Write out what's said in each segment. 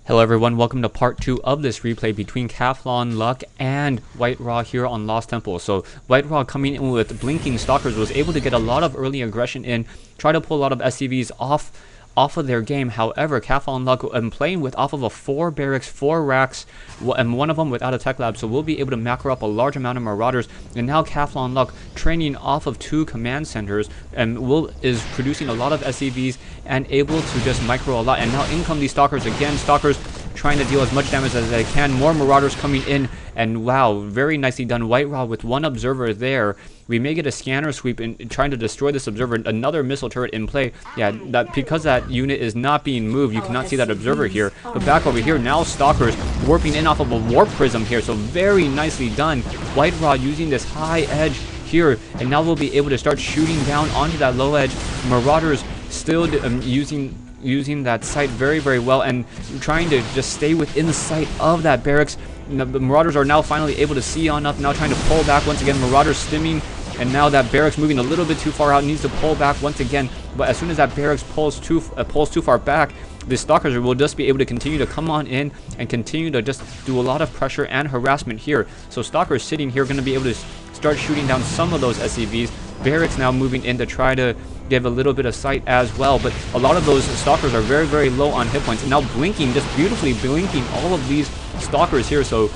Hello everyone, welcome to part 2 of this replay between CauthonLuck and WhiteRa here on Lost Temple. So WhiteRa coming in with blinking stalkers was able to get a lot of early aggression in, try to pull a lot of SCVs off of their game. However, CauthonLuck playing with off of a 4 barracks, 4 racks, and one of them without a tech lab, so we'll be able to macro up a large amount of marauders. And now CauthonLuck training off of 2 command centers and is producing a lot of SCVs and able to just micro a lot. And now in come these stalkers again. Stalkers trying to deal as much damage as they can. More marauders coming in, and wow, very nicely done. WhiteRa with one observer there. We may get a scanner sweep in trying to destroy this observer. Another missile turret in play. Yeah, that because that unit is not being moved, you cannot see that observer here. But back over here, now stalkers warping in off of a warp prism here. So very nicely done. WhiteRa using this high edge here, and now we'll be able to start shooting down onto that low edge. Marauders still using that sight very well and trying to just stay within the sight of that barracks. The marauders are now finally able to see on up, now trying to pull back once again. Marauders stimming, and now that barracks moving a little bit too far out, needs to pull back once again. But as soon as that barracks pulls too far back, the stalkers will just be able to continue to come on in and continue to just do a lot of pressure and harassment here. So stalkers sitting here going to be able to start shooting down some of those SCVs. Barracks now moving in to try to give a little bit of sight as well, but a lot of those stalkers are very low on hit points. And now blinking, just beautifully blinking all of these stalkers here. So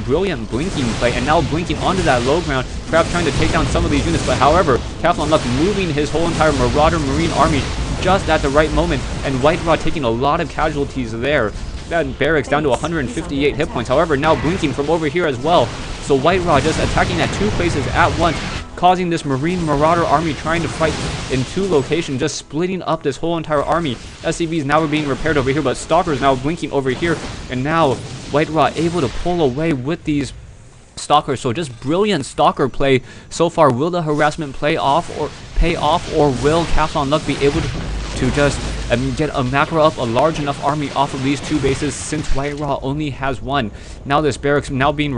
brilliant blinking play, and now blinking onto that low ground. Crab trying to take down some of these units, but however, CauthonLuck moving his whole entire Marauder Marine army just at the right moment, and WhiteRa taking a lot of casualties there. That barracks down to 158 hit points. However, now blinking from over here as well. So WhiteRa just attacking at 2 places at once, causing this Marine Marauder army trying to fight in 2 locations, just splitting up this whole entire army. SCVs now are being repaired over here, but stalkers now blinking over here, and now WhiteRa able to pull away with these stalkers. So just brilliant stalker play so far. Will the harassment pay off, or will CauthonLuck be able to just get a macro up a large enough army off of these 2 bases, since WhiteRa only has 1. Now this barracks now being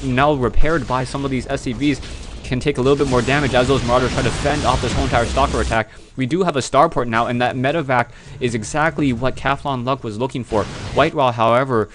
now repaired by some of these SCVs can take a little bit more damage as those marauders try to fend off this whole entire stalker attack. We do have a starport now, and that medevac is exactly what CauthonLuck was looking for. WhiteRa, however,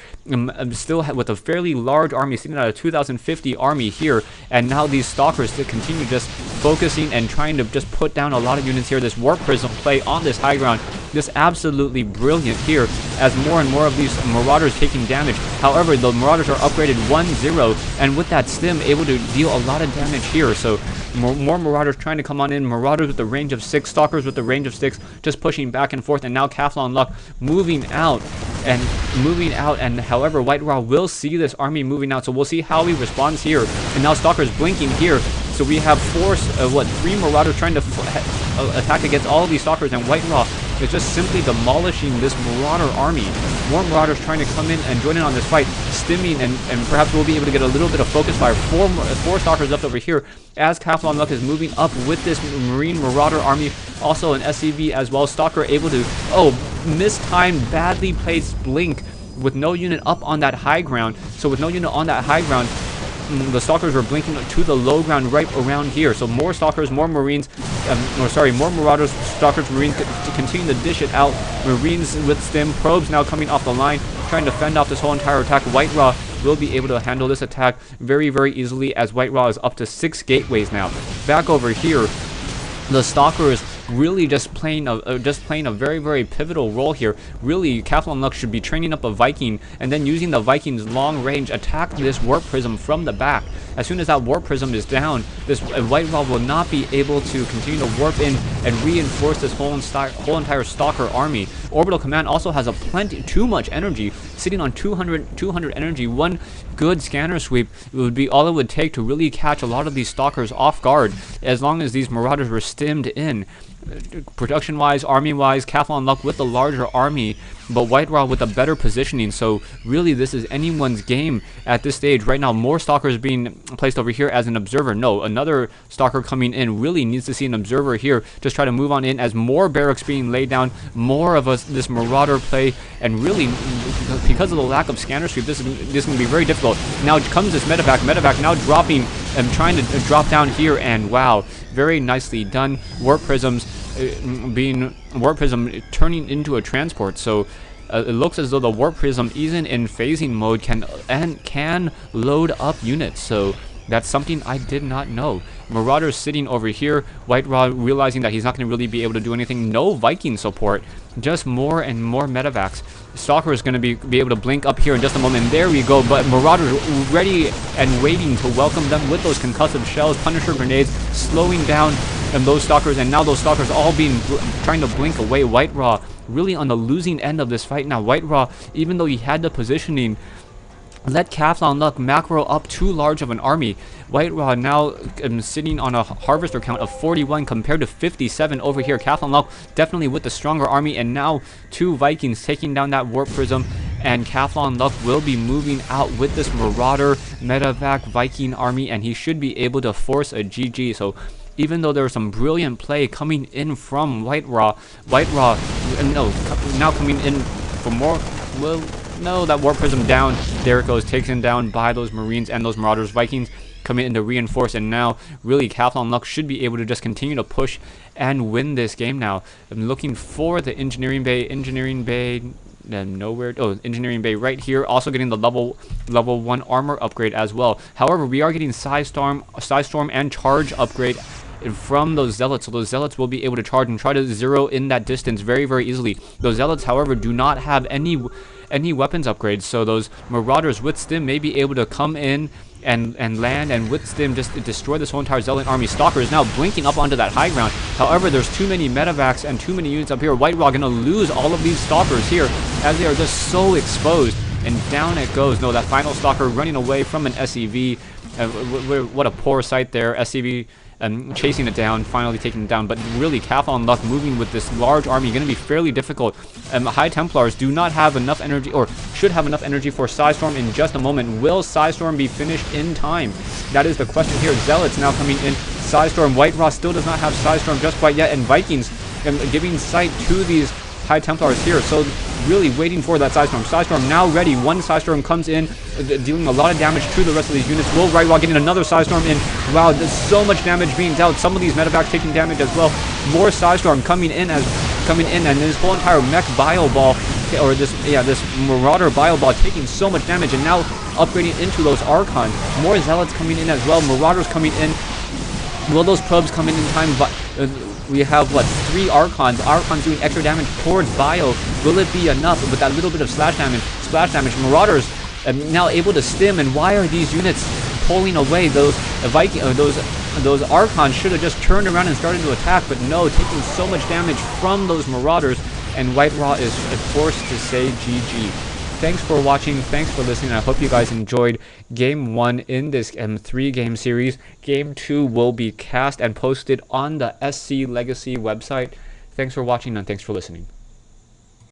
still with a fairly large army, sitting at a 2,050 army here, and now these stalkers to continue just focusing and trying to just put down a lot of units here. This warp prism play on this high ground, just absolutely brilliant here, as more and more of these marauders taking damage. However, the marauders are upgraded 1-0, and with that stim able to deal a lot of damage here. So more marauders trying to come on in. Marauders with the range of 6, stalkers with the range of 6, just pushing back and forth. And now CauthonLuck moving out, and however, WhiteRa will see this army moving out, so we'll see how he responds here. And now stalkers blinking here, so we have 3 marauders trying to attack against all of these stalkers, and WhiteRa is just simply demolishing this marauder army. More marauders trying to come in and join in on this fight, stimming, and perhaps we'll be able to get a little bit of focus fire. 4 stalkers left over here as CauthonLuck is moving up with this Marine Marauder army, also an SCV as well. Stalker able to, mistimed, badly placed blink with no unit up on that high ground. So with no unit on that high ground, the stalkers were blinking to the low ground right around here. So more stalkers, more marines, more marauders, stalkers, marines to continue to dish it out. Marines with stim, probes now coming off the line, trying to fend off this whole entire attack. WhiteRa will be able to handle this attack very easily, as WhiteRa is up to 6 gateways now. Back over here, the stalkers really just playing a very pivotal role here. Really, CauthonLuck should be training up a Viking and then using the Viking's long range attack this warp prism from the back. As soon as that warp prism is down, this WhiteRa will not be able to continue to warp in and reinforce this whole entire stalker army. Orbital Command also has too much energy, sitting on 200 energy. One good scanner sweep would be all it would take to really catch a lot of these stalkers off guard, as long as these marauders were stimmed in. Production-wise, army-wise, CauthonLuck with the larger army, but WhiteRa with a better positioning. So really, this is anyone's game at this stage. Right now, more stalkers being placed over here as an observer. No, another stalker coming in really needs to see an observer here. Just try to move on in as more barracks being laid down, more of this marauder play, and really, because of the lack of scanner sweep, this is going to be very difficult. Now comes this medevac now dropping and trying to drop down here, and wow, very nicely done. Warp prism turning into a transport. So it looks as though the Warp Prism, even in phasing mode, can load up units. So that's something I did not know. Marauders sitting over here. WhiteRa realizing that he's not going to really be able to do anything. No Viking support. Just more and more medevacs. Stalker is going to be able to blink up here in just a moment. There we go. But Marauders ready and waiting to welcome them with those concussive shells. Punisher grenades slowing down those Stalkers. And now those Stalkers all trying to blink away. WhiteRa really on the losing end of this fight now. WhiteRa, even though he had the positioning, let CauthonLuck macro up too large of an army. WhiteRa now sitting on a harvester count of 41 compared to 57 over here. CauthonLuck definitely with the stronger army, and now 2 Vikings taking down that Warp Prism, and CauthonLuck will be moving out with this Marauder medevac Viking army, and he should be able to force a GG. So even though there was some brilliant play coming in from WhiteRa now coming in for more, well, no, that Warp Prism down. There it goes, taken down by those Marines and those Marauders. Vikings coming in to reinforce, and now really CauthonLuck should be able to just continue to push and win this game now. I'm looking for the Engineering Bay, nowhere. Oh, Engineering Bay right here, also getting the level 1 armor upgrade as well. However, we are getting Storm and Charge upgrade from those Zealots, so those Zealots will be able to charge and try to zero in that distance very, very easily. Those Zealots, however, do not have any weapons upgrades, so those Marauders with Stim may be able to come in and land, and with Stim just destroy this whole entire Zealot army. Stalker is now blinking up onto that high ground. However, there's too many medevacs and too many units up here. WhiteRa gonna lose all of these Stalkers here as they are just so exposed, and down it goes. No, that final Stalker running away from an SEV. What a poor sight there. SEV chasing it down, finally taking it down. But really, CauthonLuck moving with this large army going to be fairly difficult. High Templars do not have enough energy, or should have enough energy for Psystorm in just a moment. Will Psystorm be finished in time? That is the question here. Zealots now coming in. Psystorm. WhiteRa still does not have Psystorm just quite yet, and Vikings giving sight to these High Templars here, so really waiting for that Psystorm. Psystorm now ready. One Psystorm comes in, dealing a lot of damage to the rest of these units. Will WhiteRa getting another Psystorm in. Wow, there's so much damage being dealt. Some of these medevacs taking damage as well. More Psystorm coming in, and this whole entire mech Bile Ball, or this Marauder Bile Ball taking so much damage, and now upgrading into those Archons. More Zealots coming in as well. Marauders coming in. Will those probes come in time? We have, what, 3 Archons. Archons doing extra damage towards Bio. Will it be enough with that little bit of splash damage? Marauders now able to stim, and why are these units pulling away? Those those Archons should have just turned around and started to attack, but no, taking so much damage from those Marauders, and WhiteRa is forced to say GG. Thanks for watching, thanks for listening. I hope you guys enjoyed Game 1 in this 3-game series. Game 2 will be cast and posted on the SC Legacy website. Thanks for watching, and thanks for listening.